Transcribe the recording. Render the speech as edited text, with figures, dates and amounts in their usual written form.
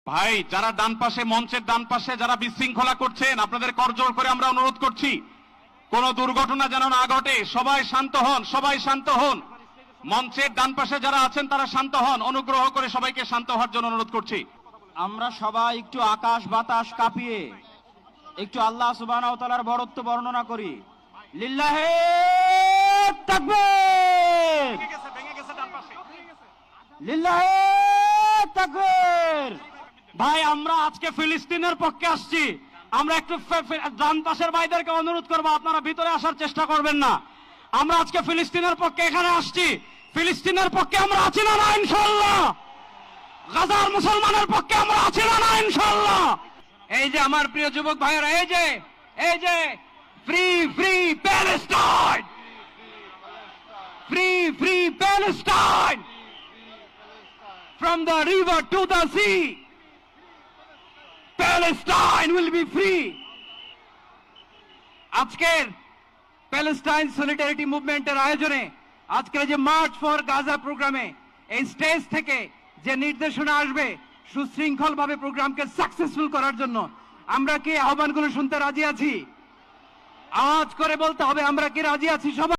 ভাই, যারা ডান পাশে, মঞ্চের ডান পাশে যারা বিশৃঙ্খলা করছেন, আপনাদের করজোড় করে আমরা অনুরোধ করছি, কোন দুর্ঘটনা যেন না ঘটে। সবাই শান্ত হন, সবাই শান্ত হন। মঞ্চের ডান পাশে যারা আছেন তারা শান্ত হন। অনুগ্রহ করে সবাইকে শান্ত হওয়ার জন্য অনুরোধ করছি। আমরা সবাই একটু আকাশ বাতাস কাঁপিয়ে একটু আল্লাহ সুবহানাহু ওয়া তাআলার বড়ত্ব বর্ণনা করি। লিল্লাহে তাকবীর, লিল্লাহে তাকবীর। ভাই, আমরা আজকে ফিলিস্তিনের পক্ষে আসছি। আমরা একটু ডান পাশের ভাইদেরকে অনুরোধ করব, আপনারা ভিতরে আসার চেষ্টা করবেন না। আমরা আজকে ফিলিস্তিনের পক্ষে এখানে আসছি। ফিলিস্তিনের পক্ষে আমরা আছি না ইনশাআল্লাহ? গাজার মুসলমানের পক্ষে আমরা আছি না ইনশাআল্লাহ? এই যে আমার প্রিয় যুবক ভাইয়েরা, এই যে free free Palestine, free free Palestine, from the river to the sea, Palestine will be free. আজকের প্যালেস্টাইন সলিডারিটি মুভমেন্টের আয়োজনে আজকের যে মার্চ ফর গাজা প্রোগ্রামে এই স্টেজ থেকে যে নির্দেশনা আসবে সুশৃঙ্খলভাবে প্রোগ্রামকে সাকসেসফুল করার জন্য, আমরা কি আহ্বানগুলো শুনতে রাজি আছি? আওয়াজ করে বলতে হবে, আমরা কি রাজি আছি সবাই?